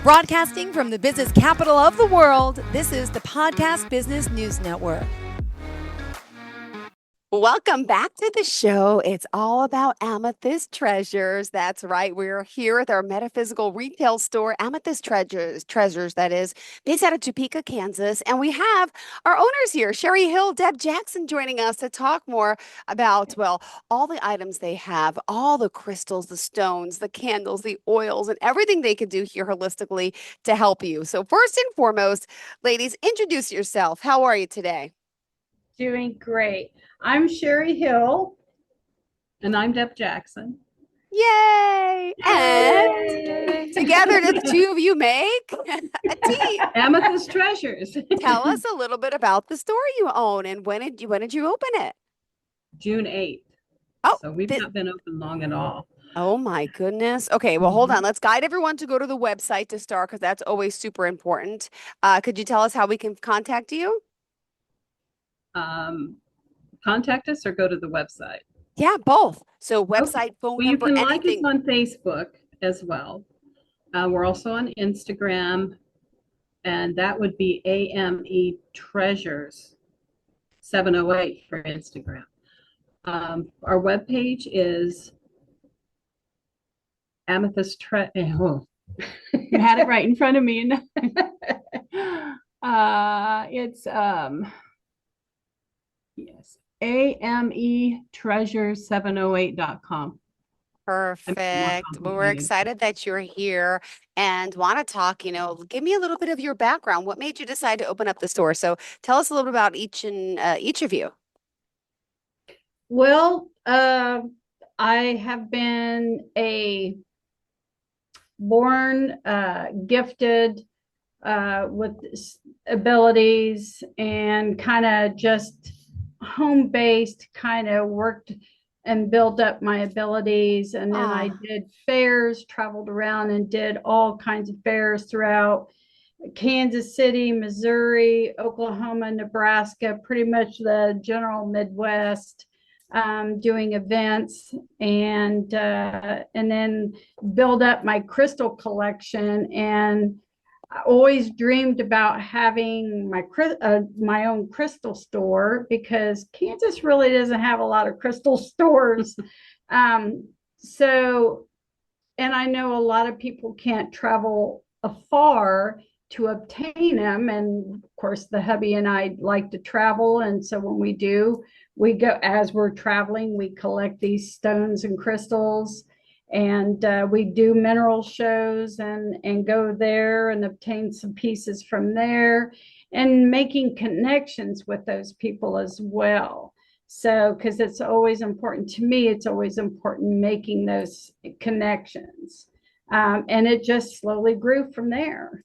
Broadcasting from the business capital of the world, this is the Podcast Business News Network. Welcome back to the show. It's all about Amethyst Treasures. That's right. We're here at our metaphysical retail store, Amethyst Treasures, that is, based out of Topeka, Kansas. And we have our owners here, Sherry Hill, Deb Jackson, joining us to talk more about, well, all the items they have, all the crystals, the stones, the candles, the oils, and everything they can do here holistically to help you. So first and foremost, ladies, introduce yourself. How are you today? Doing great. I'm Sherry Hill. And I'm Deb Jackson. Yay! Yay! And together the two of you make a team. Amethyst Treasures. Tell us a little bit about the store you own and when did you open it? June 8th. Oh, so we've not been open long at all. Oh my goodness. Okay, well, hold on. Let's guide everyone to go to the website to start because that's always super important. Could you tell us how we can contact you? Contact us or go to the website. Yeah, both. So website, phone well, number, you can anything. like us on Facebook as well. We're also on Instagram, and that would be AME Treasures 708 for Instagram. Our webpage is Amethyst You had it right in front of me. It's yes, AMEtreasure708.com. Perfect. Well, we're excited that you're here and want to talk, give me a little bit of your background. What made you decide to open up the store? So tell us a little bit about each of you. Well, I have been a born gifted with abilities and kind of just home-based, kind of worked and built up my abilities. And then I did fairs, traveled around and did all kinds of fairs throughout Kansas City, Missouri, Oklahoma, Nebraska, pretty much the general Midwest, doing events and then build up my crystal collection. And I always dreamed about having my own crystal store because Kansas really doesn't have a lot of crystal stores. So, and I know a lot of people can't travel afar to obtain them. And of course, the hubby and I like to travel. And so when we do, we go, as we're traveling, we collect these stones and crystals. And we do mineral shows and go there and obtain some pieces from there and making connections with those people as well. So, because it's always important to me, it's always important making those connections. And it just slowly grew from there.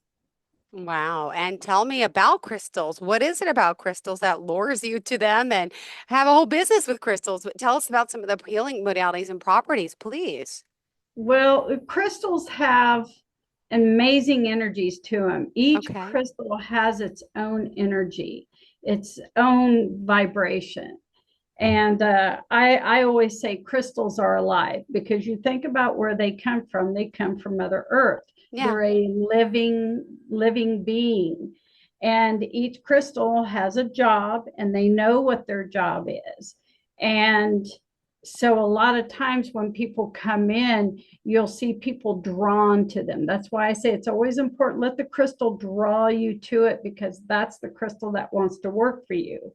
Wow. And tell me about crystals. What is it about crystals that lures you to them and have a whole business with crystals? Tell us about some of the healing modalities and properties, please. Well, crystals have amazing energies to them. Each crystal has its own energy, its own vibration. And I always say crystals are alive because you think about where they come from Mother Earth. Yeah. They're a living being. And each crystal has a job and they know what their job is. And so a lot of times when people come in, you'll see people drawn to them. That's why I say it's always important. Let the crystal draw you to it because that's the crystal that wants to work for you.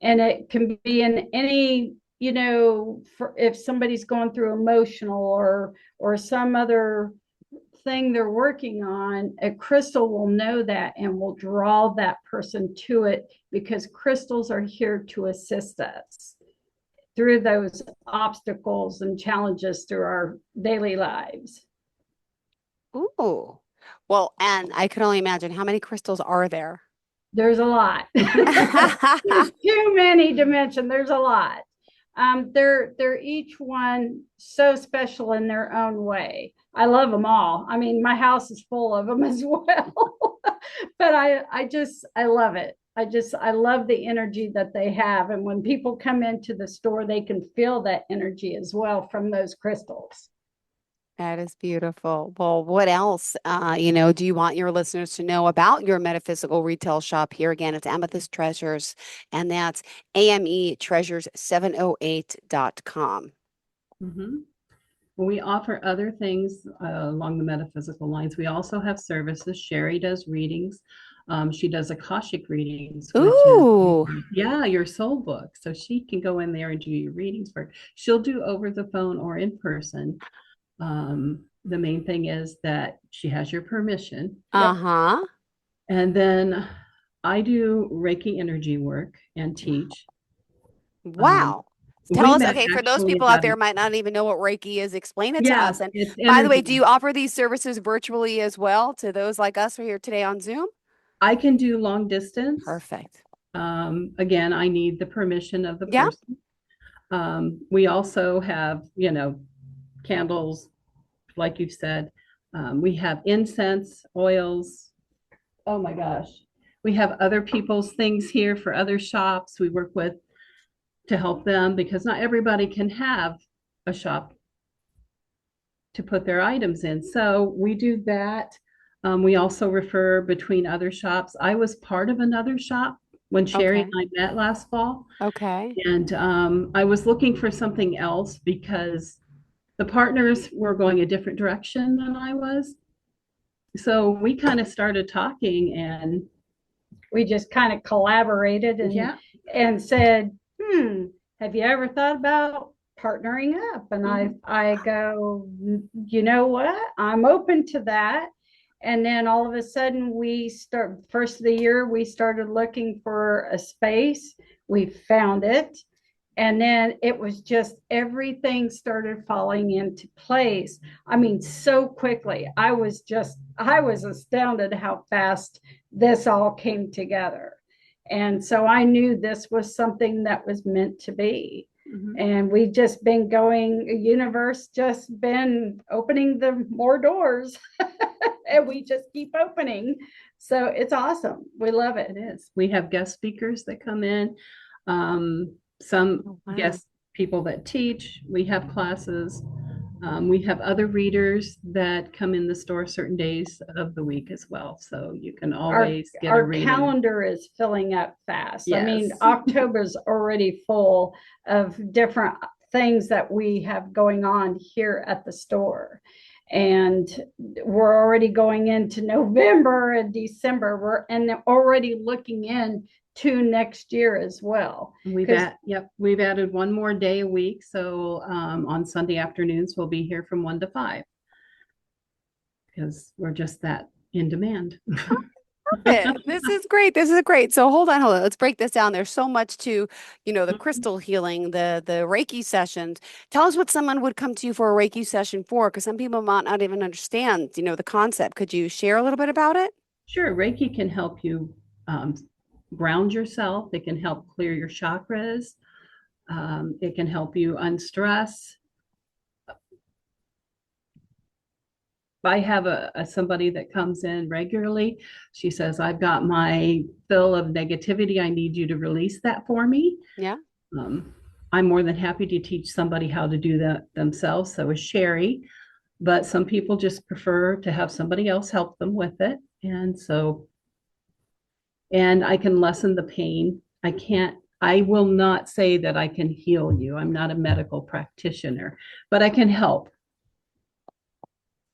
And it can be in any, for if somebody's going through emotional or some other thing they're working on, a crystal will know that and will draw that person to it because crystals are here to assist us through those obstacles and challenges through our daily lives. Ooh, well, and I can only imagine how many crystals are there? There's a lot. There's too many to mention. There's a lot. They're each one so special in their own way. I love them all. I mean, my house is full of them as well. But I love it. I love the energy that they have. And when people come into the store, they can feel that energy as well from those crystals. That is beautiful. Well, what else, do you want your listeners to know about your metaphysical retail shop? Here again, it's Amethyst Treasures, and that's ametreasures708.com. Mm-hmm. We offer other things along the metaphysical lines. We also have services. Sherry does readings. She does Akashic readings, which is, Ooh, yeah, your soul book. So she can go in there and do your readings for. She'll do over the phone or in person. The main thing is that she has your permission. Yep. uh-huh. And then I do Reiki energy work and teach. Um, Wow. Tell we us, met okay, for those actually people out about there who might not even know what Reiki is, explain it to yeah, us. And it's by the way, do energy. you offer these services virtually as well to those like us who are here today on Zoom? I can do long distance. Perfect. Again, I need the permission of the Yeah. person. We also have, candles, like you said. We have incense, oils. Oh my gosh. We have other people's things here for other shops we work with to help them because not everybody can have a shop to put their items in. So we do that. We also refer between other shops. I was part of another shop when Sherry and Okay. I met last fall. Okay. And I was looking for something else because the partners were going a different direction than I was. So we kind of started talking and We just kind of collaborated and yeah. said, have you ever thought about partnering up? And Mhm. I go, you know what? I'm open to that. And then all of a sudden, we start first of the year, we started looking for a space. We found it. And then it was just everything started falling into place. I mean, so quickly. I was astounded how fast this all came together. And so I knew this was something that was meant to be. Mhm. And we've just been going, the universe just been opening the more doors and we just keep opening. So it's awesome. We love it. It is. We have guest speakers that come in, some Oh, wow. guest people that teach. We have classes. We have other readers that come in the store certain days of the week as well. So you can our always get a our reading. calendar is filling up fast. I mean, Yes. October's already full of different things that we have going on here at the store. And we're already going into November and December. We're already looking in to next year as well. Because We've added one more day a week. So on Sunday afternoons, we'll be here from 1 to 5 because we're just that in demand. It. This is great. This is great. So hold on. Let's break this down. There's so much to, the crystal healing, the Reiki sessions. Tell us what someone would come to you for a Reiki session for, because some people might not even understand, the concept. Could you share a little bit about it? Sure, Reiki can help you um, ground yourself. It can help clear your chakras. It can help you unstress. I have somebody that comes in regularly. She says, "I've got my fill of negativity. I need you to release that for me." Yeah. Um, I'm more than happy to teach somebody how to do that themselves. So is Sherry, but some people just prefer to have somebody else help them with it. And I can lessen the pain. I will not say that I can heal you. I'm not a medical practitioner, but I can help.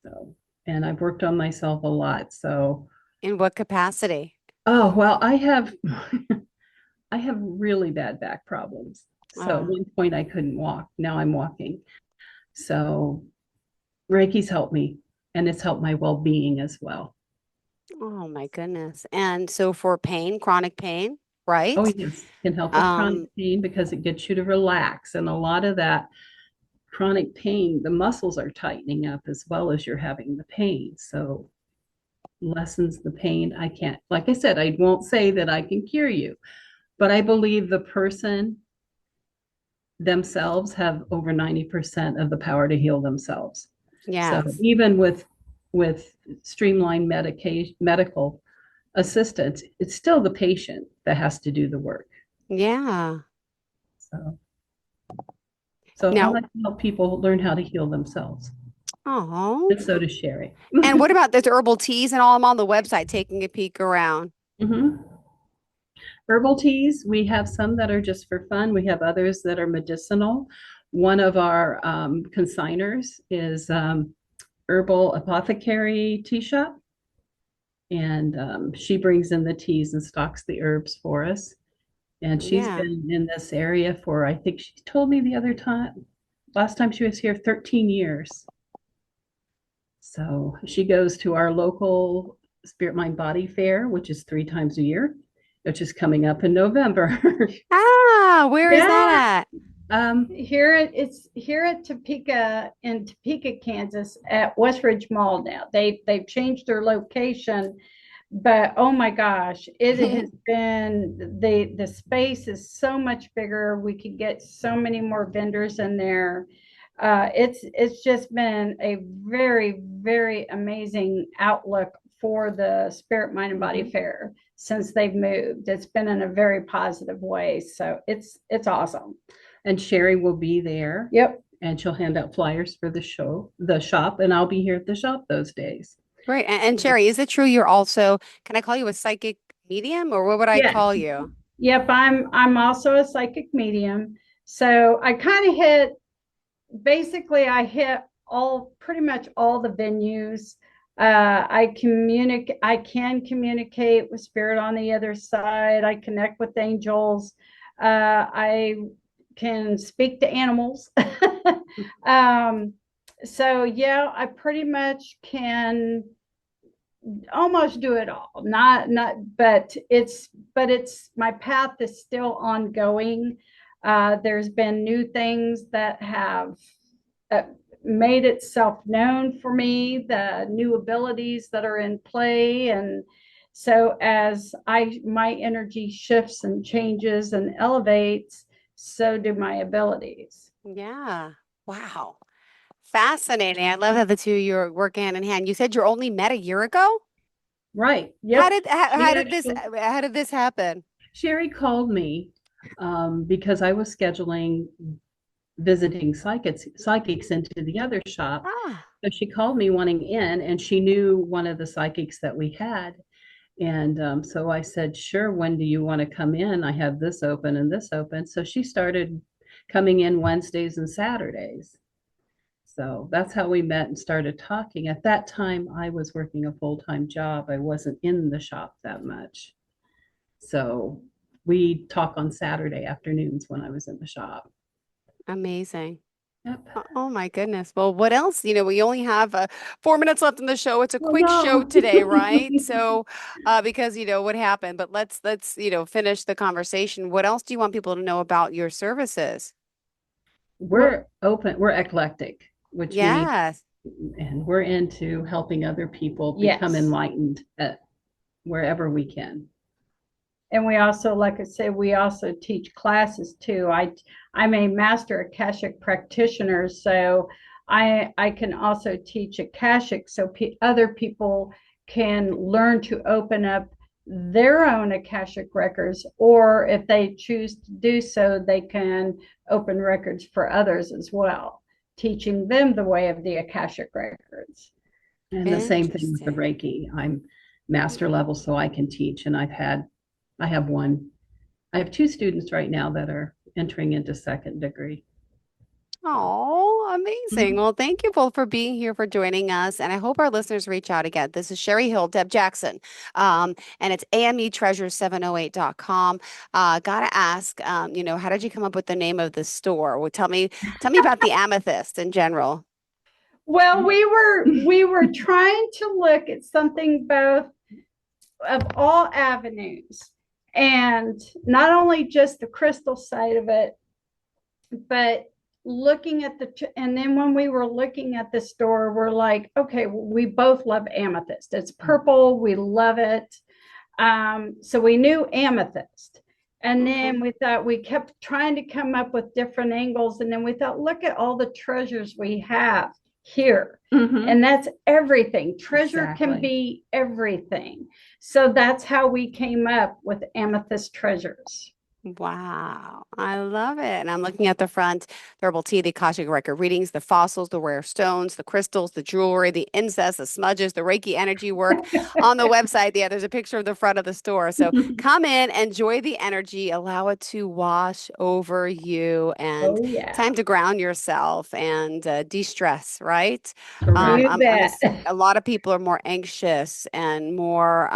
So, and I've worked on myself a lot. So, In what capacity? oh, well, I have really bad back problems. So at Oh, one point I couldn't walk. Now I'm walking. So Reiki's helped me and it's helped my well-being as well. oh my goodness. And so for pain, chronic pain, Oh, right? yes, it can help with chronic Um, pain because it gets you to relax. And a lot of that chronic pain, the muscles are tightening up as well as you're having the pain. So lessens the pain. I can't, like I said, I won't say that I can cure you, but I believe the person themselves have over 90% of the power to heal themselves. So yes. even with streamlined medical assistance, it's still the patient that has to do the work. Yeah. So so I Now, like to help people learn how to heal themselves. Oh. And so does Sherry. And what about those herbal teas and all? I'm on the website taking a peek around. hmm Herbal teas, we have some that are just for fun. We have others that are medicinal. One of our consigners is Herbal Apothecary Tea Shop, and she brings in the teas and stocks the herbs for us. And she's Yeah. been in this area for, I think she told me the other time, last time she was here, 13 years. So she goes to our local Spirit Mind Body Fair, which is 3 times a year, which is coming up in November. Ah, where is Yeah, that it's here at Topeka in Topeka, Kansas, at Westridge Mall now. They've changed their location, but oh my gosh, it at? has been the space is so much bigger. We could get so many more vendors in there. It's just been a very, very amazing outlook for the Spirit, Mind, and Body Mhm. Fair since they've moved. It's been in a very positive way, so it's awesome. And Sherry will be there, Yep. and she'll hand out flyers for the show, the shop, and I'll be here at the shop those days. Great. And Sherry, is it true you're also, can I call you a psychic medium or what would I Yes. call you? Yep. I'm also a psychic medium. So I kind of hit basically I hit all pretty much all the venues. I can communicate with spirit on the other side. I connect with angels. I can speak to animals. um, so yeah, I pretty much can almost do it all. Not, but it's my path is still ongoing. There's been new things that have uh, made itself known for me, the new abilities that are in play. And so as my energy shifts and changes and elevates, so do my abilities. Yeah. Wow. Fascinating. I love how the two of you are working hand in hand. You said you're only met a year ago? Right. How Yep. did how, She actually, how did this happen? Sherry called me because I was scheduling visiting psychics into the other shop. Ah, So she called me wanting in, and she knew one of the psychics that we had. And so I said, sure, when do you want to come in? I have this open and this open. So she started coming in Wednesdays and Saturdays. So that's how we met and started talking. At that time, I was working a full-time job. I wasn't in the shop that much. So we talk on Saturday afternoons when I was in the shop. amazing. Yep. Oh my goodness. Well, what else? We only have 4 minutes left in the show. It's a Oh quick show no. today, right? So, because what happened, but let's finish the conversation. What else do you want people to know about your services? Well, We're open, we're eclectic, which means, Yes. and we're into helping other people become yes. enlightened at wherever we can. And we also, like I said, we also teach classes too. I'm a master Akashic practitioner, so I can also teach Akashic so other people can learn to open up their own Akashic records, or if they choose to do so, they can open records for others as well, teaching them the way of the Akashic records. And the same thing with the Interesting. Reiki. I'm master level, so I can teach. And I have one, I have 2 students right now that are entering into second degree. So, Oh, amazing. mhm. Well, thank you both for being here, for joining us. And I hope our listeners reach out again. This is Sherry Hill, Deb Jackson, and it's ametreasure708.com. Gotta ask, how did you come up with the name of the store? Well, tell me about the amethyst in general. Well, we were trying to look at something both of all avenues, and not only just the crystal side of it, but looking at and then when we were looking at the store, we're like, okay, we both love amethyst. It's purple, we love it. So we knew amethyst. And Okay. then we thought we kept trying to come up with different angles. And then we thought, look at all the treasures we have here. Mhm. And that's everything. Treasure can Exactly. be everything. So that's how we came up with amethyst treasures. Wow, I love it. And I'm looking at the front, the herbal tea, the Akashic record readings, the fossils, the rare stones, the crystals, the jewelry, the incense, the smudges, the Reiki energy work on the website. Yeah, there's a picture of the front of the store. So come in, enjoy the energy, allow it to wash over you, and Oh, yeah. time to ground yourself and de-stress, right? Correct. You bet. A lot of people are more anxious and more,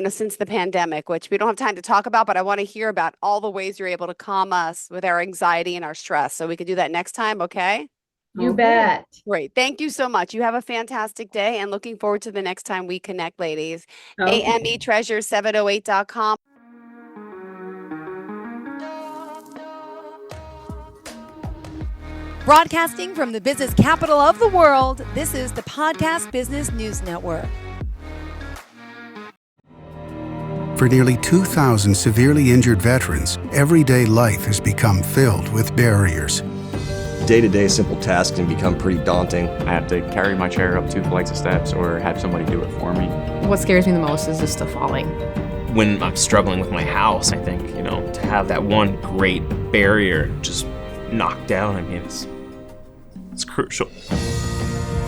since the pandemic, which we don't have time to talk about, but I want to hear about all the ways you're able to calm us with our anxiety and our stress. So we could do that next time, okay? You Okay. bet. Great. Thank you so much. You have a fantastic day and looking forward to the next time we connect, ladies. Okay. AMEtreasure708.com. Broadcasting from the business capital of the world, this is the Podcast Business News Network. For nearly 2,000 severely injured veterans, everyday life has become filled with barriers. Day-to-day simple tasks can become pretty daunting. I have to carry my chair up 2 flights of steps or have somebody do it for me. What scares me the most is just the falling. When I'm struggling with my house, I think, to have that one great barrier just knocked down, it's crucial.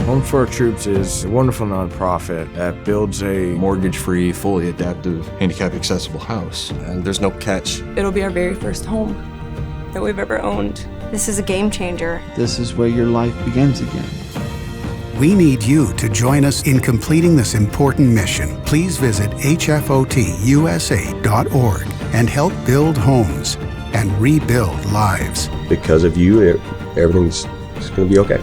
Home for Our Troops is a wonderful nonprofit that builds a Mortgage-free, fully adaptive, handicap-accessible house. And there's no catch. It'll be our very first home that we've ever owned. This is a game changer. This is where your life begins again. We need you to join us in completing this important mission. Please visit hfotusa.org and help build homes and rebuild lives. Because of you, everything's going to be okay.